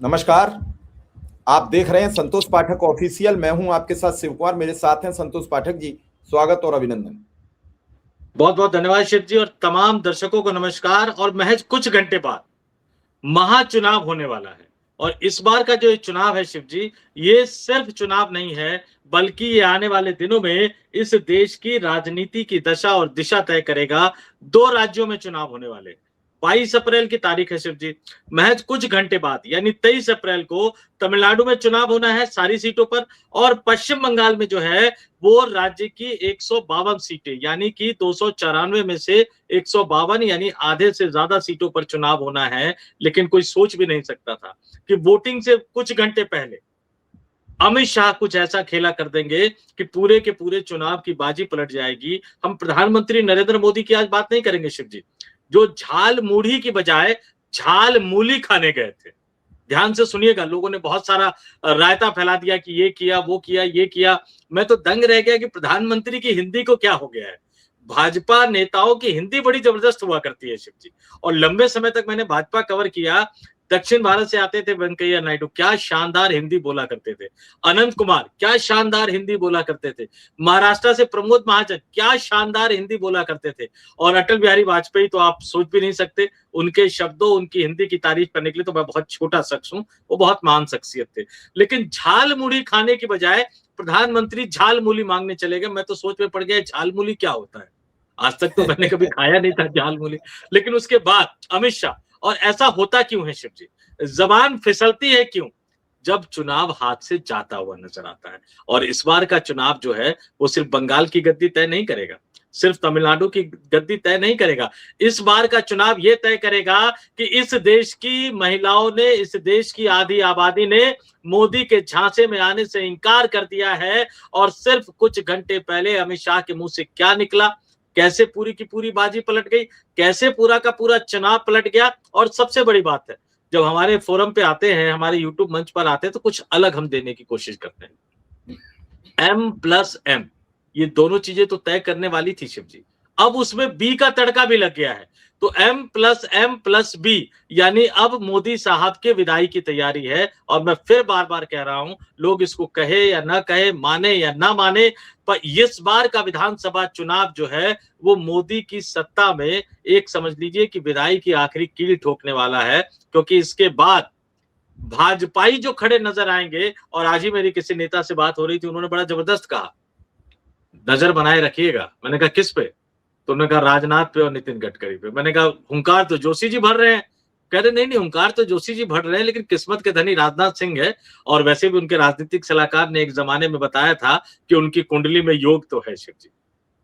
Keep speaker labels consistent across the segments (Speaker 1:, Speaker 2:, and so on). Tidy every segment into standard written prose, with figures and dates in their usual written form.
Speaker 1: नमस्कार। आप देख रहे हैं संतोष पाठक ऑफिशियल। मैं हूं आपके साथ शिव कुमार, मेरे साथ हैं संतोष पाठक जी। स्वागत और अभिनंदन।
Speaker 2: बहुत बहुत धन्यवाद शिव जी, और तमाम दर्शकों को नमस्कार। और महज कुछ घंटे बाद महाचुनाव होने वाला है। और इस बार का जो चुनाव है शिव जी, ये सिर्फ चुनाव नहीं है, बल्कि ये आने वाले दिनों में इस देश की राजनीति की दशा और दिशा तय करेगा। दो राज्यों में चुनाव होने वाले। 22 अप्रैल की तारीख है शिव जी। महज कुछ घंटे बाद यानी 23 अप्रैल को तमिलनाडु में चुनाव होना है सारी सीटों पर। और पश्चिम बंगाल में जो है वो राज्य की 152 सीटें यानी कि 294 में से 152 यानी आधे से ज्यादा सीटों पर चुनाव होना है। लेकिन कोई सोच भी नहीं सकता था कि वोटिंग से कुछ घंटे पहले अमित शाह कुछ ऐसा खेला कर देंगे कि पूरे के पूरे चुनाव की बाजी पलट जाएगी। हम प्रधानमंत्री नरेंद्र मोदी की आज बात नहीं करेंगे शिव जी, जो झाल मूढ़ी की बजाय झाल मूली खाने गए थे। ध्यान से सुनिएगा, लोगों ने बहुत सारा रायता फैला दिया कि ये किया वो किया ये किया। मैं तो दंग रह गया कि प्रधानमंत्री की हिंदी को क्या हो गया है। भाजपा नेताओं की हिंदी बड़ी जबरदस्त हुआ करती है शिव जी। और लंबे समय तक मैंने भाजपा कवर किया। दक्षिण भारत से आते थे वेंकैया नायडू, क्या शानदार हिंदी बोला करते थे। अनंत कुमार क्या शानदार हिंदी बोला करते थे। महाराष्ट्र से प्रमोद महाजन क्या शानदार हिंदी बोला करते थे। और अटल बिहारी वाजपेयी तो आप सोच भी नहीं सकते, उनके शब्दों उनकी हिंदी की तारीफ करने के लिए तो मैं बहुत छोटा शख्स हूं। वो बहुत महान शख्सियत थे। लेकिन झाल मुड़ी खाने की बजाय प्रधानमंत्री झाल मूली मांगने चले गए। मैं तो सोच में पड़ गया झाल मूली क्या होता है। आज तक तो मैंने कभी खाया नहीं था झाल मूली। लेकिन उसके बाद अमित शाह, और ऐसा होता क्यों है शिव जी, जबान फिसलती है क्यों, जब चुनाव हाथ से जाता हुआ नजर आता है। और इस बार का चुनाव जो है वो सिर्फ बंगाल की गद्दी तय नहीं करेगा, सिर्फ तमिलनाडु की गद्दी तय नहीं करेगा। इस बार का चुनाव ये तय करेगा कि इस देश की महिलाओं ने, इस देश की आधी आबादी ने मोदी के झांसे में आने से इनकार कर दिया है। और सिर्फ कुछ घंटे पहले अमित शाह के मुंह से क्या निकला, कैसे पूरी की पूरी बाजी पलट गई, कैसे पूरा का पूरा चुनाव पलट गया। और सबसे बड़ी बात है, जब हमारे फोरम पे आते हैं, हमारे यूट्यूब मंच पर आते हैं, तो कुछ अलग हम देने की कोशिश करते हैं। M+M, ये दोनों चीजें तो तय करने वाली थी शिव जी, अब उसमें बी का तड़का भी लग गया है। तो M+M+B यानी अब मोदी साहब के विदाई की तैयारी है। और मैं फिर बार बार कह रहा हूं, लोग इसको कहे या ना कहे, माने या ना माने, पर इस बार का विधानसभा चुनाव जो है वो मोदी की सत्ता में एक समझ लीजिए कि विदाई की आखिरी कील ठोकने वाला है। क्योंकि इसके बाद भाजपाई जो खड़े नजर आएंगे, और आज ही मेरी किसी नेता से बात हो रही थी, उन्होंने बड़ा जबरदस्त कहा, नजर बनाए रखिएगा। मैंने कहा किस पे? तो उन्होंने कहा राजनाथ पे और नितिन गडकरी पे। मैंने कहा हुंकार तो जोशी जी भर रहे हैं। कह रहे नहीं नहीं, हुंकार तो जोशी जी भर रहे हैं, लेकिन किस्मत के धनी राजनाथ सिंह है। और वैसे भी उनके राजनीतिक सलाहकार ने एक जमाने में बताया था कि उनकी कुंडली में योग तो है शिव जी।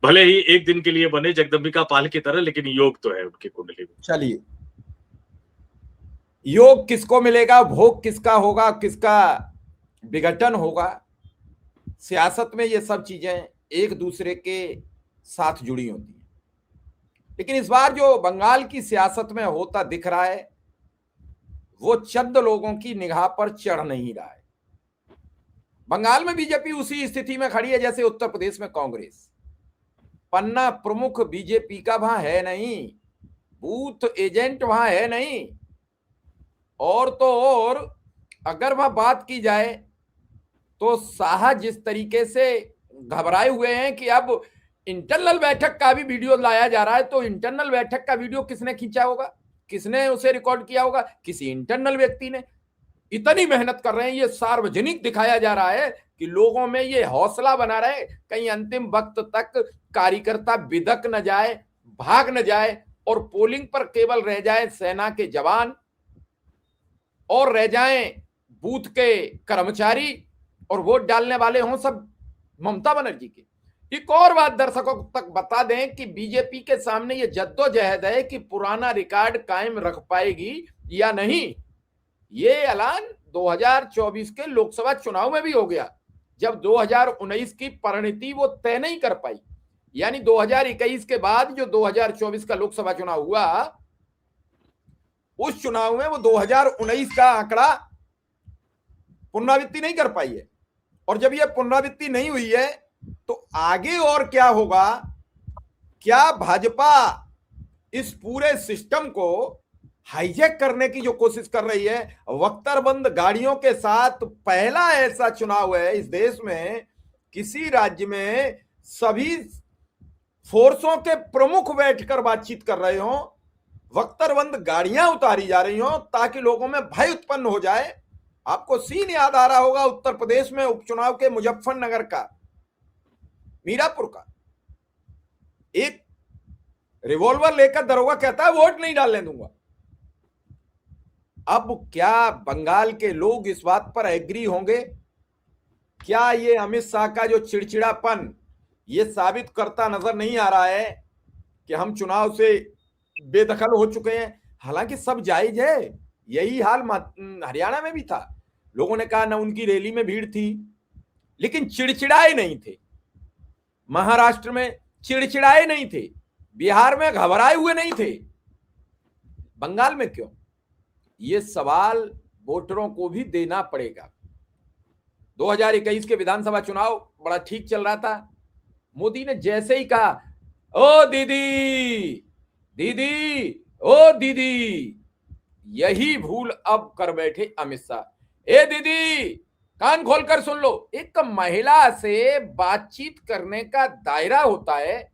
Speaker 2: भले ही एक दिन के लिए बने जगदम्बिका पाल की तरह, लेकिन योग तो है उनकी कुंडली में।
Speaker 1: चलिए, योग किसको मिलेगा, भोग किसका होगा, किसका विघटन होगा, सियासत में ये सब चीजें एक दूसरे के साथ जुड़ी होती हैं। लेकिन इस बार जो बंगाल की सियासत में होता दिख रहा है वो चंद लोगों की निगाह पर चढ़ नहीं रहा है। बंगाल में बीजेपी उसी स्थिति में खड़ी है जैसे उत्तर प्रदेश में कांग्रेस। पन्ना प्रमुख बीजेपी का वहां है नहीं, बूथ एजेंट वहां है नहीं। और तो और अगर वहां बात की जाए तो शाह जिस तरीके से घबराए हुए हैं कि अब इंटरनल बैठक का भी वीडियो लाया जा रहा है, तो इंटरनल बैठक का वीडियो किसने खींचा होगा, किसने उसे रिकॉर्ड किया होगा? किसी इंटरनल व्यक्ति ने। इतनी मेहनत कर रहे हैं, ये सार्वजनिक दिखाया जा रहा है कि लोगों में ये हौसला बना रहे, कहीं अंतिम वक्त तक कार्यकर्ता बिदक न जाए, भाग न जाए और पोलिंग पर केवल रह जाए सेना के जवान और रह जाएं बूथ के कर्मचारी और वोट डालने वाले हों सब ममता बनर्जी के। एक और बात दर्शकों तक बता दें कि बीजेपी के सामने ये जद्दोजहद है कि पुराना रिकॉर्ड कायम रख पाएगी या नहीं। ये ऐलान 2024 के लोकसभा चुनाव में भी हो गया, जब 2019 की परिणति वो तय नहीं कर पाई। यानी 2021 के बाद जो 2024 का लोकसभा चुनाव हुआ, उस चुनाव में वो 2019 का आंकड़ा पुनरावृत्ति नहीं कर पाई है। और जब ये पुनरावृत्ति नहीं हुई है तो आगे और क्या होगा? क्या भाजपा इस पूरे सिस्टम को हाईजैक करने की जो कोशिश कर रही है। बख्तरबंद गाड़ियों के साथ पहला ऐसा चुनाव है इस देश में, किसी राज्य में सभी फोर्सों के प्रमुख बैठकर बातचीत कर रहे हो, बख्तरबंद गाड़ियां उतारी जा रही हो ताकि लोगों में भय उत्पन्न हो जाए। आपको सीन याद आ रहा होगा उत्तर प्रदेश में उपचुनाव के मुजफ्फरनगर का, मीरापुर का। एक रिवॉल्वर लेकर दरोगा कहता है वोट नहीं डालने दूंगा। अब क्या बंगाल के लोग इस बात पर एग्री होंगे? क्या ये अमित शाह का जो चिड़चिड़ापन ये साबित करता नजर नहीं आ रहा है कि हम चुनाव से बेदखल हो चुके हैं? हालांकि सब जायज है, यही हाल हरियाणा में भी था। लोगों ने कहा ना उनकी रैली में भीड़ थी, लेकिन चिड़चिड़ाए नहीं थे। महाराष्ट्र में चिड़चिड़ाए नहीं थे, बिहार में घबराए हुए नहीं थे। बंगाल में क्यों? ये सवाल वोटरों को भी देना पड़ेगा। 2021 के विधानसभा चुनाव बड़ा ठीक चल रहा था। मोदी ने जैसे ही कहा ओ दीदी दीदी ओ दीदी, यही भूल अब कर बैठे अमित शाह। ए दीदी कान खोलकर सुन लो, एक महिला से बातचीत करने का दायरा होता है।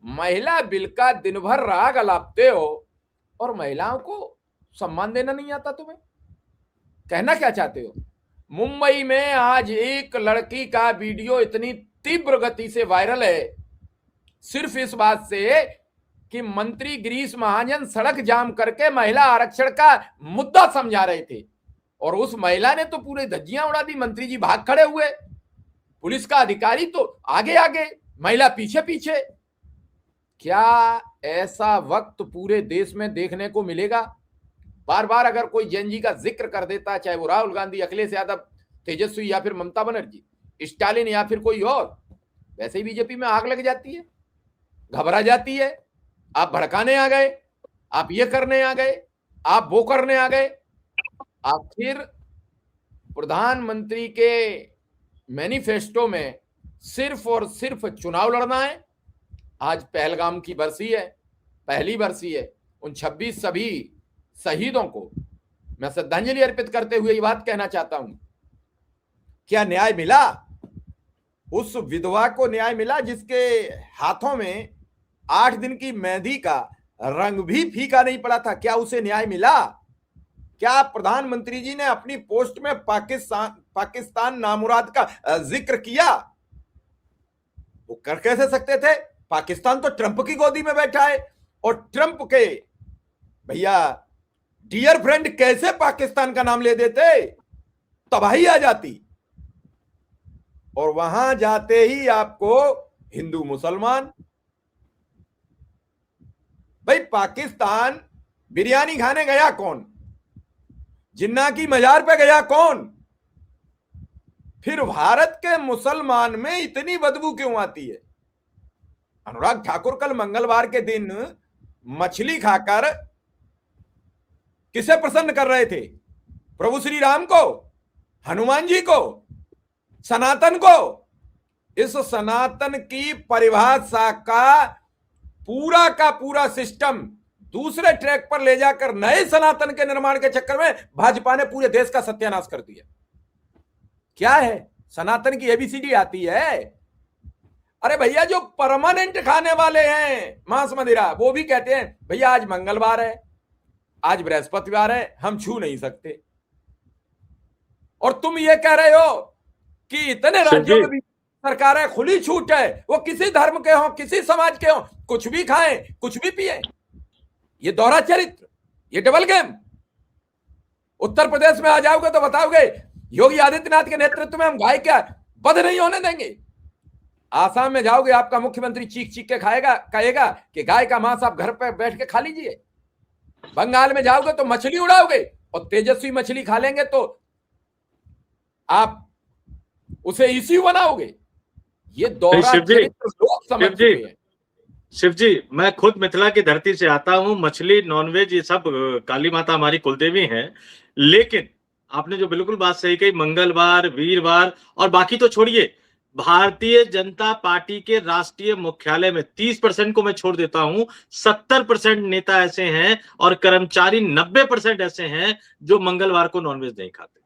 Speaker 1: महिला बिल का दिन भर राग अलापते हो और महिलाओं को सम्मान देना नहीं आता तुम्हें। कहना क्या चाहते हो? मुंबई में आज एक लड़की का वीडियो इतनी तीव्र गति से वायरल है सिर्फ इस बात से कि मंत्री गिरीश महाजन सड़क जाम करके महिला आरक्षण का मुद्दा समझा रहे थे और उस महिला ने तो पूरे धज्जियां उड़ा दी। मंत्री जी भाग खड़े हुए, पुलिस का अधिकारी तो आगे आगे, महिला पीछे पीछे। क्या ऐसा वक्त पूरे देश में देखने को मिलेगा? बार बार अगर कोई जैन जी का जिक्र कर देता, चाहे वो राहुल गांधी, अखिलेश यादव, तेजस्वी या फिर ममता बनर्जी, स्टालिन या फिर कोई और, वैसे ही बीजेपी में आग लग जाती है, घबरा जाती है। आप भड़काने आ गए, आप ये करने आ गए, आप वो करने आ गए। आखिर प्रधानमंत्री के मैनिफेस्टो में सिर्फ और सिर्फ चुनाव लड़ना है। आज पहलगाम की बरसी है, पहली बरसी है। उन 26 सभी शहीदों को मैं श्रद्धांजलि अर्पित करते हुए ये बात कहना चाहता हूं, क्या न्याय मिला? उस विधवा को न्याय मिला जिसके हाथों में 8 दिन की मेहंदी का रंग भी फीका नहीं पड़ा था? क्या उसे न्याय मिला? क्या प्रधानमंत्री जी ने अपनी पोस्ट में पाकिस्तान नामुराद का जिक्र किया? वो कर कैसे सकते थे? पाकिस्तान तो ट्रंप की गोदी में बैठा है और ट्रंप के भैया डियर फ्रेंड कैसे पाकिस्तान का नाम ले देते? तबाही आ जाती। और वहां जाते ही आपको हिंदू मुसलमान, भाई पाकिस्तान बिरयानी खाने गया कौन? जिन्ना की मजार पे गया कौन? फिर भारत के मुसलमान में इतनी बदबू क्यों आती है? अनुराग ठाकुर कल मंगलवार के दिन मछली खाकर किसे प्रसन्न कर रहे थे? प्रभु श्री राम को, हनुमान जी को, सनातन को। इस सनातन की परिभाषा का पूरा सिस्टम दूसरे ट्रैक पर ले जाकर नए सनातन के निर्माण के चक्कर में भाजपा ने पूरे देश का सत्यानाश कर दिया। क्या है? सनातन की एबीसीडी आती है? अरे भैया जो परमानेंट खाने वाले हैं मांस मदिरा, वो भी कहते हैं भैया आज मंगलवार है, आज बृहस्पतिवार है, हम छू नहीं सकते। और तुम ये कह रहे हो कि इतने राज्यों में भी सरकार है, खुली छूट है, वो किसी धर्म के हो, किसी समाज के हो, कुछ भी खाएं, कुछ भी पिए। ये दोहरा चरित्र, ये डबल गेम। उत्तर प्रदेश में आ जाओगे तो बताओगे योगी आदित्यनाथ के नेतृत्व में हम गाय का वध नहीं होने देंगे। आसाम में जाओगे आपका मुख्यमंत्री चीख चीख के कहेगा कि गाय का मांस आप घर पर बैठ के खा लीजिए। बंगाल में जाओगे तो मछली उड़ाओगे और तेजस्वी मछली खा लेंगे तो आप उसे इश्यू बनाओगे। ये दोहरा चरित्र लोग समझ चुके हैं।
Speaker 2: शिव जी, मैं खुद मिथिला की धरती से आता हूं। मछली, नॉनवेज, ये सब काली माता हमारी कुलदेवी हैं। लेकिन आपने जो बिल्कुल बात सही कही, मंगलवार, वीरवार और बाकी तो छोड़िए, भारतीय जनता पार्टी के राष्ट्रीय मुख्यालय में 30% को मैं छोड़ देता हूं, 70% नेता ऐसे हैं और कर्मचारी 90% ऐसे हैं जो मंगलवार को नॉनवेज नहीं खाते।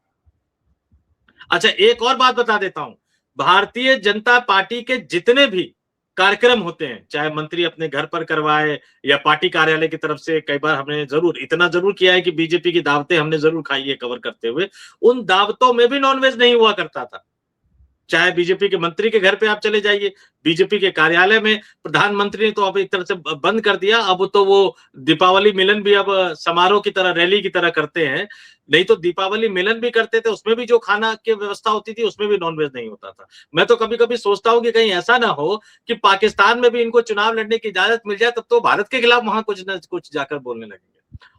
Speaker 2: अच्छा, एक और बात बता देता हूं, भारतीय जनता पार्टी के जितने भी कार्यक्रम होते हैं, चाहे मंत्री अपने घर पर करवाए या पार्टी कार्यालय की तरफ से, कई बार हमने जरूर इतना जरूर किया है कि बीजेपी की दावतें हमने जरूर खाई है कवर करते हुए, उन दावतों में भी नॉनवेज नहीं हुआ करता था। चाहे बीजेपी के मंत्री के घर पे आप चले जाइए, बीजेपी के कार्यालय में, प्रधानमंत्री ने तो अब एक तरह से बंद कर दिया, अब तो वो दीपावली मिलन भी अब समारोह की तरह, रैली की तरह करते हैं। नहीं तो दीपावली मिलन भी करते थे, उसमें भी जो खाना की व्यवस्था होती थी उसमें भी नॉनवेज नहीं होता था। मैं तो कभी कभी सोचता हूं कि कहीं ऐसा ना हो कि पाकिस्तान में भी इनको चुनाव लड़ने की इजाजत मिल जाए, तब तो भारत के खिलाफ वहां कुछ न कुछ जाकर बोलने लगेंगे।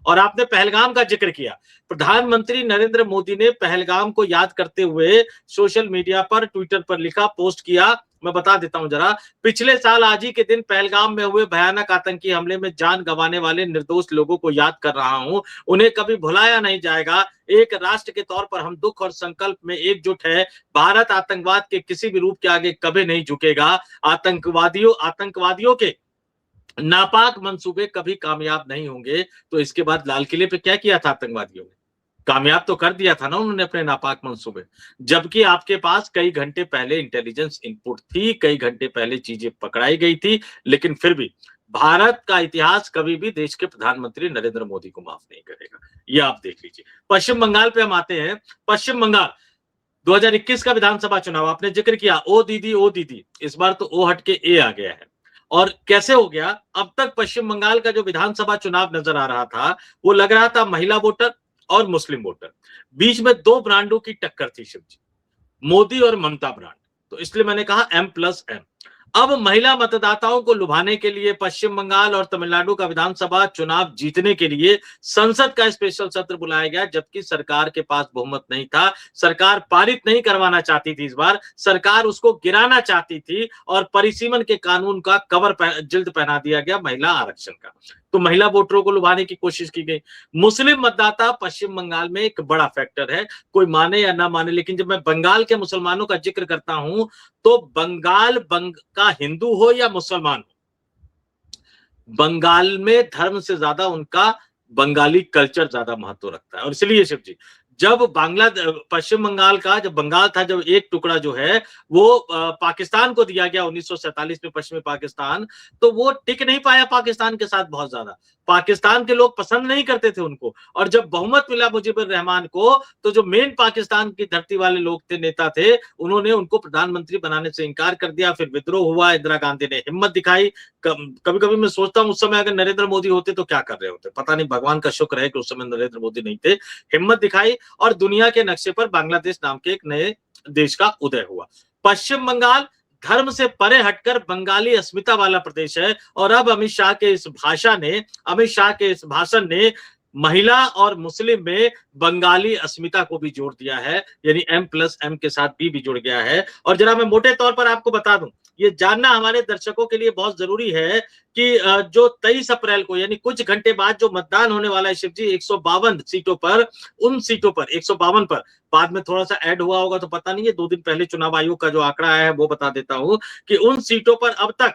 Speaker 2: और आपने पहलगाम का जिक्र किया, प्रधानमंत्री नरेंद्र मोदी ने पहलगाम को याद करते हुए सोशल मीडिया पर, ट्विटर पर लिखा, पोस्ट किया। मैं बता देता हूं जरा, पिछले साल आज ही के दिन पहलगाम में हुए भयानक आतंकी हमले में जान गंवाने वाले निर्दोष लोगों को याद कर रहा हूं, उन्हें कभी भुलाया नहीं जाएगा। एक राष्ट्र के तौर पर हम दुख और संकल्प में एकजुट है। भारत आतंकवाद के किसी भी रूप के आगे कभी नहीं झुकेगा। आतंकवादियों के नापाक मंसूबे कभी कामयाब नहीं होंगे। तो इसके बाद लाल किले पे क्या किया था आतंकवादियों ने? कामयाब तो कर दिया था ना उन्होंने अपने नापाक मंसूबे, जबकि आपके पास कई घंटे पहले इंटेलिजेंस इनपुट थी, कई घंटे पहले चीजें पकड़ाई गई थी, लेकिन फिर भी भारत का इतिहास कभी भी देश के प्रधानमंत्री नरेंद्र मोदी को माफ नहीं करेगा। ये आप देख लीजिए। पश्चिम बंगाल पे हम आते हैं। पश्चिम बंगाल 2021 का विधानसभा चुनाव आपने जिक्र किया, ओ दीदी, इस बार तो ओ हट के ए आ गया है। और कैसे हो गया? अब तक पश्चिम बंगाल का जो विधानसभा चुनाव नजर आ रहा था, वो लग रहा था महिला वोटर और मुस्लिम वोटर, बीच में दो ब्रांडों की टक्कर थी शिव जी, मोदी और ममता ब्रांड। तो इसलिए मैंने कहा M+M। अब महिला मतदाताओं को लुभाने के लिए पश्चिम बंगाल और तमिलनाडु का विधानसभा चुनाव जीतने के लिए संसद का स्पेशल सत्र बुलाया गया, जबकि सरकार के पास बहुमत नहीं था। सरकार पारित नहीं करवाना चाहती थी, इस बार सरकार उसको गिराना चाहती थी और परिसीमन के कानून का कवर जिल्द पहना दिया गया महिला आरक्षण का। तो महिला वोटरों को लुभाने की कोशिश की गई। मुस्लिम मतदाता पश्चिम बंगाल में एक बड़ा फैक्टर है, कोई माने या ना माने, लेकिन जब मैं बंगाल के मुसलमानों का जिक्र करता हूं तो बंगाल का हिंदू हो या मुसलमान हो, बंगाल में धर्म से ज्यादा उनका बंगाली कल्चर ज्यादा महत्व रखता है। और इसलिए शिव जी, जब पश्चिम बंगाल का जब बंगाल था, जब एक टुकड़ा जो है वो पाकिस्तान को दिया गया 1947 में, पश्चिमी पाकिस्तान, तो वो टिक नहीं पाया पाकिस्तान के साथ बहुत ज्यादा। पाकिस्तान के लोग पसंद नहीं करते थे उनको, और जब बहुमत मिला मुजीबुर रहमान को, तो जो मेन पाकिस्तान की धरती वाले लोग थे, नेता थे, उन्होंने उनको प्रधानमंत्री बनाने से इनकार कर दिया। फिर विद्रोह हुआ, इंदिरा गांधी ने हिम्मत दिखाई। कभी कभी मैं सोचता हूं उस समय अगर नरेंद्र मोदी होते तो क्या कर रहे होते, पता नहीं, भगवान का शुक्र है कि उस समय नरेंद्र मोदी नहीं थे। हिम्मत दिखाई और दुनिया के नक्शे पर बांग्लादेश नाम के एक नए देश का उदय हुआ। पश्चिम बंगाल धर्म से परे हटकर बंगाली अस्मिता वाला प्रदेश है, और अब अमित शाह के इस भाषण ने महिला और मुस्लिम में बंगाली अस्मिता को भी जोड़ दिया है, यानी M+M के साथ भी जुड़ गया है। और जरा मैं मोटे तौर पर आपको बता दूं, ये जानना हमारे दर्शकों के लिए बहुत जरूरी है कि जो 23 अप्रैल को, यानी कुछ घंटे बाद जो मतदान होने वाला है शिव जी, 152 सीटों पर, उन सीटों पर 152 पर, बाद में थोड़ा सा ऐड हुआ होगा तो पता नहीं है, 2 दिन पहले चुनाव आयोग का जो आंकड़ा आया है वो बता देता हूं कि उन सीटों पर अब तक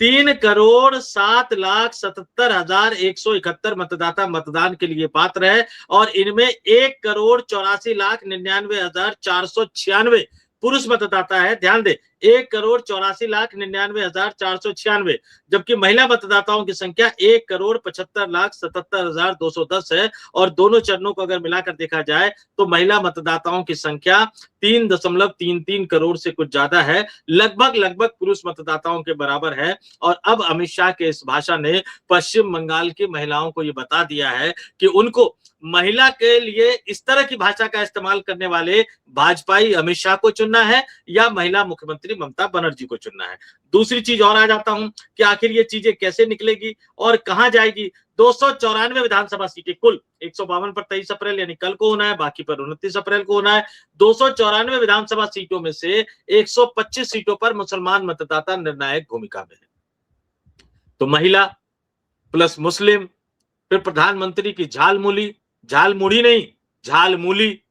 Speaker 2: 3,07,77,171 मतदाता मतदान के लिए पात्र है, और इनमें 1,84,99,496 पुरुष मतदाता है। ध्यान दे, 1,84,99,496, जबकि महिला मतदाताओं की संख्या 1,75,77,210 है। और दोनों चरणों को अगर मिलाकर देखा जाए तो महिला मतदाताओं की संख्या 3.33 करोड़ से कुछ ज्यादा है, लगभग पुरुष मतदाताओं के बराबर है। और अब अमित शाह के इस भाषण ने पश्चिम बंगाल की महिलाओं को यह बता दिया है कि उनको महिला के लिए इस तरह की भाषा का इस्तेमाल करने वाले भाजपाई अमित शाह को चुनना है या महिला मुख्यमंत्री ममता बनर्जी को चुनना है। दूसरी चीज और आ जाता हूं कि आखिर ये चीजें कैसे निकलेगी और कहां जाएगी। 294 विधानसभा सीटें कुल, 152 पर 23 अप्रैल यानी कल को होना है, बाकी पर 29 अप्रैल को होना है। 294 विधानसभा सीटों में से 125 सीटों पर मुसलमान मतदाता निर्णायक भूमिका में है। तो महिला प्लस मुस्लिम, फिर प्रधानमंत्री की झालमुड़ी नहीं, झालमुली,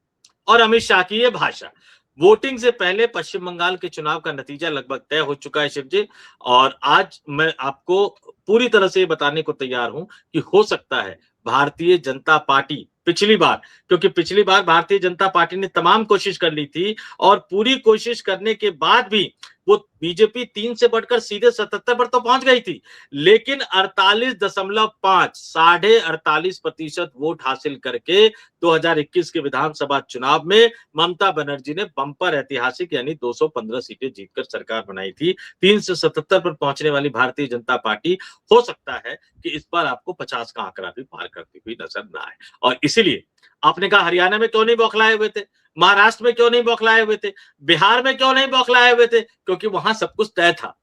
Speaker 2: और अमित शाह की यह भाषा, वोटिंग से पहले पश्चिम बंगाल के चुनाव का नतीजा लगभग तय हो चुका है शिव जी। और आज मैं आपको पूरी तरह से ये बताने को तैयार हूं कि हो सकता है भारतीय जनता पार्टी पिछली बार, क्योंकि पिछली बार भारतीय जनता पार्टी ने तमाम कोशिश कर ली थी और पूरी कोशिश करने के बाद भी वो बीजेपी 3 से बढ़कर सीधे 77 पर तो पहुंच गई थी, लेकिन 48.5 48% वोट हासिल करके 2021 के विधानसभा चुनाव में ममता बनर्जी ने बंपर ऐतिहासिक यानी 215 सीटें जीतकर सरकार बनाई थी। 3 से 77 पर पहुंचने वाली भारतीय जनता पार्टी हो सकता है कि इस बार आपको 50 का आंकड़ा भी पार करती हुई नजर ना आए। और इसीलिए आपने कहा हरियाणा में क्यों नहीं बौखलाए हुए थे, महाराष्ट्र में क्यों नहीं बौखलाए हुए थे, बिहार में क्यों नहीं बौखलाए हुए थे, क्योंकि वहां सब कुछ तय था।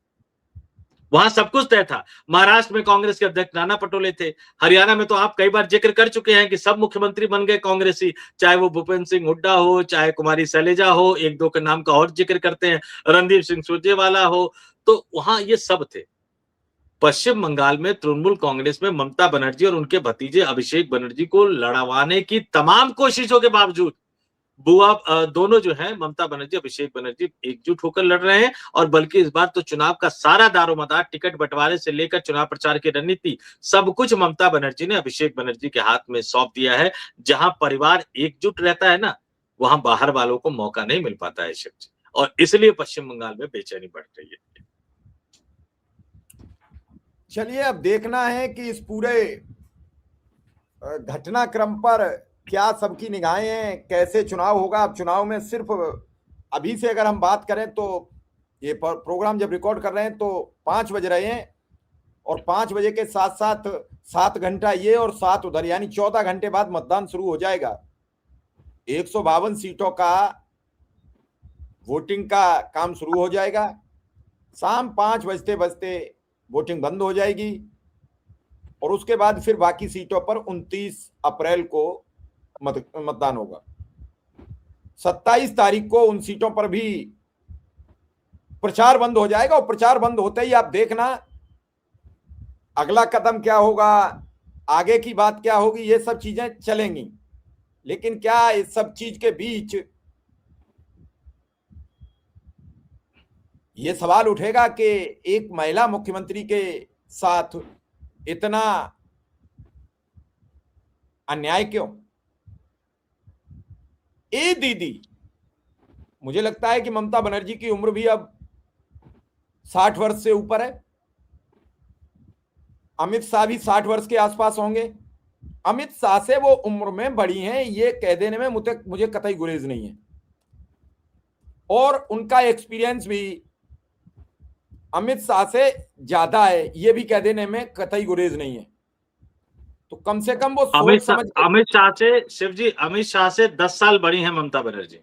Speaker 2: वहां सब कुछ तय था। महाराष्ट्र में कांग्रेस के अध्यक्ष नाना पटोले थे, हरियाणा में तो आप कई बार जिक्र कर चुके हैं कि सब मुख्यमंत्री बन गए कांग्रेसी, चाहे वो भूपेंद्र सिंह हुड्डा हो, चाहे कुमारी शैलजा हो, एक दो के नाम का और जिक्र करते हैं, रणदीप सिंह सुरजेवाला हो, तो वहां ये सब थे। पश्चिम बंगाल में तृणमूल कांग्रेस में ममता बनर्जी और उनके भतीजे अभिषेक बनर्जी को लड़वाने की तमाम कोशिशों के बावजूद बुआ दोनों जो है ममता बनर्जी अभिषेक बनर्जी एकजुट होकर लड़ रहे हैं। और बल्कि इस बार तो चुनाव का सारा दारोमदार टिकट बंटवारे से लेकर चुनाव प्रचार की रणनीति सब कुछ ममता बनर्जी ने अभिषेक बनर्जी के हाथ में सौंप दिया है। जहां परिवार एकजुट रहता है ना, वहां बाहर वालों को मौका नहीं मिल पाता है शिव जी, और इसलिए पश्चिम बंगाल में बेचैनी बढ़ रही है।
Speaker 1: चलिए अब देखना है कि इस पूरे घटनाक्रम पर क्या सबकी निगाहें हैं, कैसे चुनाव होगा। अब चुनाव में सिर्फ अभी से अगर हम बात करें तो ये प्रोग्राम जब रिकॉर्ड कर रहे हैं तो 5 बज रहे हैं और 5 बजे के साथ साथ 7 घंटा ये और 7 उधर, यानी 14 घंटे बाद मतदान शुरू हो जाएगा। 152 सीटों का वोटिंग का काम शुरू हो जाएगा। शाम 5 बजते बजते वोटिंग बंद हो जाएगी और उसके बाद फिर बाकी सीटों पर 29 अप्रैल को मतदान होगा। 27 तारीख को उन सीटों पर भी प्रचार बंद हो जाएगा और प्रचार बंद होते ही आप देखना अगला कदम क्या होगा, आगे की बात क्या होगी, ये सब चीजें चलेंगी। लेकिन क्या इस सब चीज के बीच ये सवाल उठेगा कि एक महिला मुख्यमंत्री के साथ इतना अन्याय क्यों? ए दीदी, मुझे लगता है कि ममता बनर्जी की उम्र भी अब 60 वर्ष से ऊपर है। अमित शाह भी 60 वर्ष के आसपास होंगे। अमित शाह से वो उम्र में बड़ी हैं, ये कह देने में मुझे कतई गुरेज नहीं है। और उनका एक्सपीरियंस भी अमित शाह से ज्यादा है, ये भी कह देने में कतई गुरेज नहीं है। तो कम से कम वो सोच समझ,
Speaker 2: अमित शाह से शिव जी, अमित शाह से 10 साल बड़ी हैं ममता बनर्जी।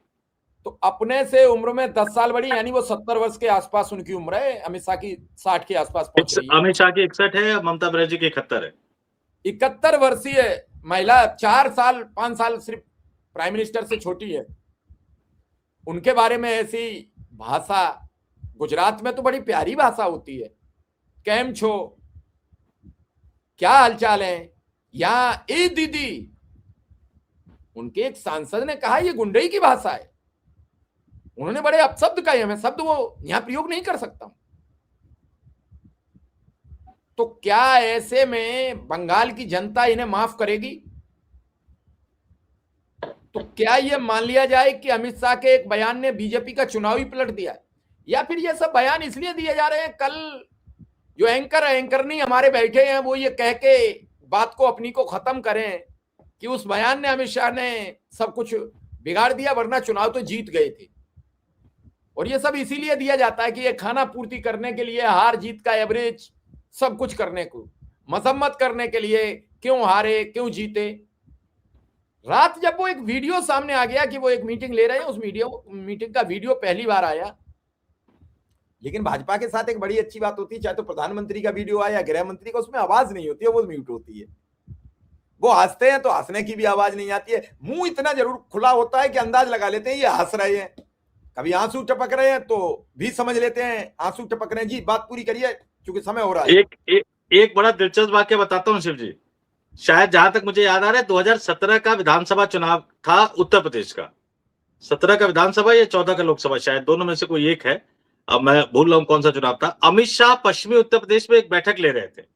Speaker 1: तो अपने से उम्र में 10 साल बड़ी, यानी वो 70 वर्ष के आसपास उनकी उम्र है। अमित शाह की 60 के आसपास पहुंच रही है।
Speaker 2: अमित शाह की 61 है, ममता बनर्जी की 71 है।
Speaker 1: 71 वर्षीय महिला 4 साल 5 साल सिर्फ प्राइम मिनिस्टर से छोटी है। उनके बारे में ऐसी भाषा, गुजरात में तो बड़ी प्यारी भाषा होती है, कैम छो, क्या हालचाल है, या ए दीदी। उनके एक सांसद ने कहा ये गुंडई की भाषा है। उन्होंने बड़े अपशब्द कहे, मैं शब्द वो यहां प्रयोग नहीं कर सकता। तो क्या ऐसे में बंगाल की जनता इन्हें माफ करेगी? तो क्या यह मान लिया जाए कि अमित शाह के एक बयान ने बीजेपी का चुनाव ही पलट दिया है? या फिर ये सब बयान इसलिए दिए जा रहे हैं, कल जो एंकर नहीं हमारे बैठे हैं वो ये कह के बात को अपनी को खत्म करें कि उस बयान ने अमित शाह ने सब कुछ बिगाड़ दिया, वरना चुनाव तो जीत गए थे। और ये सब इसीलिए दिया जाता है कि ये खाना पूर्ति करने के लिए, हार जीत का एवरेज सब कुछ करने को, मजम्मत करने के लिए, क्यों हारे क्यों जीते। रात जब वो एक वीडियो सामने आ गया कि वो एक मीटिंग ले रहे हैं, उस मीटिंग का वीडियो पहली बार आया। लेकिन भाजपा के साथ एक बड़ी अच्छी बात होती है, चाहे तो प्रधानमंत्री का वीडियो आया या गृह मंत्री का, उसमें आवाज नहीं होती है, वो म्यूट होती है। वो हंसते हैं तो हंसने की भी आवाज नहीं आती है। मुंह इतना जरूर खुला होता है कि अंदाज लगा लेते हैं ये हंस रहे हैं। कभी आंसू टपक रहे हैं तो भी समझ लेते हैं आंसू टपक रहे हैं। जी बात पूरी करिए क्योंकि समय हो रहा है।
Speaker 2: एक बड़ा दिलचस्प वाक्य बताता हूँ शिव जी, शायद जहां तक मुझे याद आ रहा है 2017 का विधानसभा चुनाव था उत्तर प्रदेश का। 17 का विधानसभा या 14 का लोकसभा, शायद दोनों में से कोई एक है, अब मैं भूल रहा हूं कौन सा चुनाव था। अमित शाह पश्चिमी उत्तर प्रदेश में एक बैठक ले रहे थे।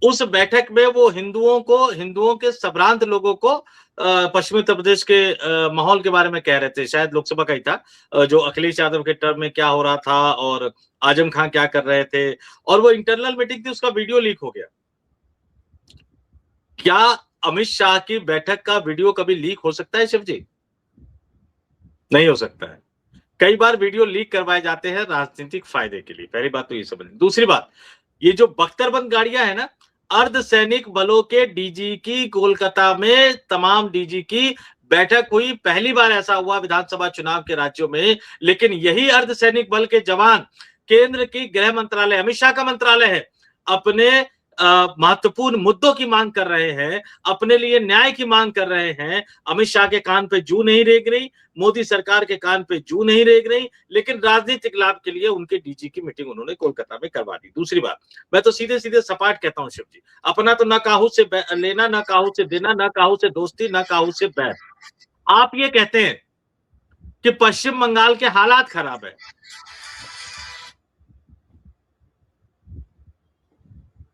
Speaker 2: उस बैठक में वो हिंदुओं के संभ्रांत लोगों को पश्चिमी उत्तर प्रदेश के माहौल के बारे में कह रहे थे, शायद लोकसभा का ही था, जो अखिलेश यादव के टर्म में क्या हो रहा था और आजम खान क्या कर रहे थे, और वो इंटरनल मीटिंग थी, उसका वीडियो लीक हो गया। क्या अमित शाह की बैठक का वीडियो कभी लीक हो सकता है शिव जी? नहीं हो सकता है। कई बार वीडियो लीक करवाए जाते हैं राजनीतिक फायदे के लिए, पहली बात तो ये समझ। दूसरी बात, ये जो बख्तरबंद गाड़ियां है ना, अर्धसैनिक बलों के डीजी की कोलकाता में तमाम डीजी की बैठक हुई। पहली बार ऐसा हुआ विधानसभा चुनाव के राज्यों में, लेकिन यही अर्धसैनिक बल के जवान केंद्र की गृह मंत्रालय, अमित शाह का मंत्रालय है, अपने महत्वपूर्ण मुद्दों की मांग कर रहे हैं, अपने लिए न्याय की मांग कर रहे हैं। अमित शाह के कान पे जू नहीं रेंग रही, मोदी सरकार के कान पे जू नहीं रेंग रही, लेकिन राजनीतिक लाभ के लिए उनके डीजी की मीटिंग उन्होंने कोलकाता में करवा दी। दूसरी बात, मैं तो सीधे सीधे सपाट कहता हूं शिव जी, अपना तो ना काहू से लेना, ना काहू से देना, ना काहू से दोस्ती, ना काहू से बैर। आप ये कहते हैं कि पश्चिम बंगाल के हालात खराब है,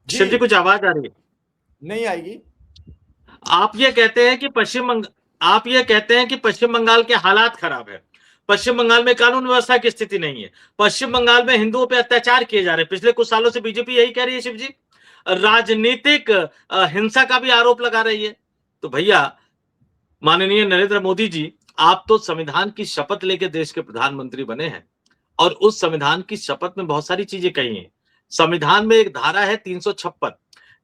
Speaker 2: शिव जी कुछ आवाज आ रही है?
Speaker 1: नहीं आएगी।
Speaker 2: आप ये कहते हैं कि पश्चिम बंगाल के हालात खराब है, पश्चिम बंगाल में कानून व्यवस्था की स्थिति नहीं है, पश्चिम बंगाल में हिंदुओं पे अत्याचार किए जा रहे हैं। पिछले कुछ सालों से बीजेपी यही कह रही है शिव जी, राजनीतिक हिंसा का भी आरोप लगा रही है। तो भैया माननीय नरेंद्र मोदी जी, आप तो संविधान की शपथ लेके देश के प्रधानमंत्री बने हैं, और उस संविधान की शपथ में बहुत सारी चीजें कही हैं। संविधान में एक धारा है 356,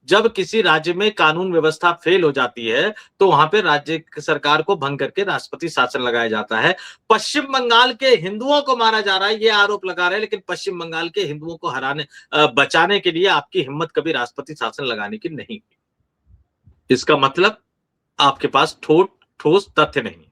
Speaker 2: जब किसी राज्य में कानून व्यवस्था फेल हो जाती है तो वहां पे राज्य सरकार को भंग करके राष्ट्रपति शासन लगाया जाता है। पश्चिम बंगाल के हिंदुओं को मारा जा रहा है, ये आरोप लगा रहे हैं, लेकिन पश्चिम बंगाल के हिंदुओं को बचाने के लिए आपकी हिम्मत कभी राष्ट्रपति शासन लगाने की नहीं हुई। इसका मतलब आपके पास ठोस तथ्य नहीं है,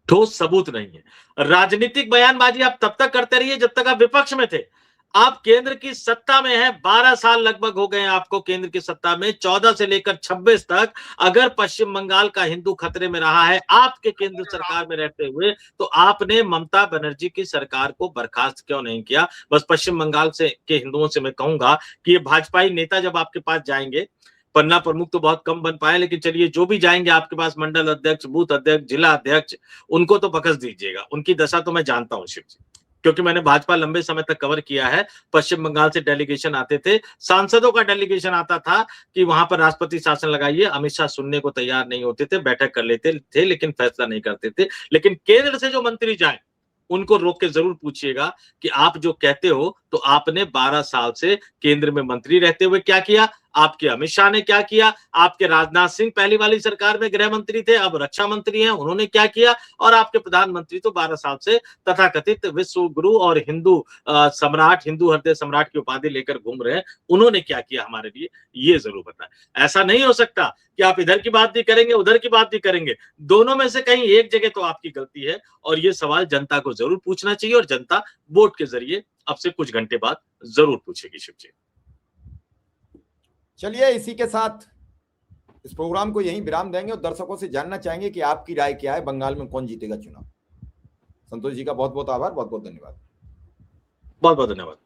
Speaker 2: ठोस सबूत नहीं है। राजनीतिक बयानबाजी आप तब तक करते रहिए जब तक आप विपक्ष में थे। आप केंद्र की सत्ता में हैं, 12 साल लगभग हो गए हैं आपको केंद्र की सत्ता में, 14 से लेकर 26 तक। अगर पश्चिम बंगाल का हिंदू खतरे में रहा है आपके केंद्र सरकार में रहते हुए, तो आपने ममता बनर्जी की सरकार को बर्खास्त क्यों नहीं किया? बस पश्चिम बंगाल से के हिंदुओं से मैं कहूंगा कि ये भाजपाई नेता जब आपके पास जाएंगे, पन्ना प्रमुख तो बहुत कम बन पाए, लेकिन चलिए जो भी जाएंगे आपके पास, मंडल अध्यक्ष, बूथ अध्यक्ष, जिला अध्यक्ष, उनको तो बकस दीजिएगा। उनकी दशा तो मैं जानता हूं शिव जी, क्योंकि मैंने भाजपा लंबे समय तक कवर किया है। पश्चिम बंगाल से डेलीगेशन आते थे, सांसदों का डेलीगेशन आता था कि वहां पर राष्ट्रपति शासन लगाइए, अमित शाह सुनने को तैयार नहीं होते थे, बैठक कर लेते थे लेकिन फैसला नहीं करते थे। लेकिन केंद्र से जो मंत्री जाए उनको रोक के जरूर पूछिएगा कि आप जो कहते हो, तो आपने 12 साल से केंद्र में मंत्री रहते हुए क्या किया, आपके अमित शाह ने क्या किया, आपके राजनाथ सिंह पहली वाली सरकार में गृह मंत्री थे, अब रक्षा मंत्री हैं, उन्होंने क्या किया, और आपके प्रधानमंत्री तो 12 साल से तथाकथित विश्व गुरु और हिंदू सम्राट, हिंदू हृदय सम्राट की उपाधि लेकर घूम रहे हैं, उन्होंने क्या किया हमारे लिए, ये जरूर बताएं। ऐसा नहीं हो सकता कि आप इधर की बात भी करेंगे, उधर की बात भी करेंगे, दोनों में से कहीं एक जगह तो आपकी गलती है, और ये सवाल जनता को जरूर पूछना चाहिए, और जनता वोट के जरिए अब से कुछ घंटे बाद जरूर पूछेगी शिव जी।
Speaker 1: चलिए इसी के साथ इस प्रोग्राम को यहीं विराम देंगे और दर्शकों से जानना चाहेंगे कि आपकी राय क्या है, बंगाल में कौन जीतेगा चुनाव। संतोष जी का बहुत बहुत आभार, बहुत बहुत धन्यवाद।
Speaker 2: बहुत बहुत धन्यवाद।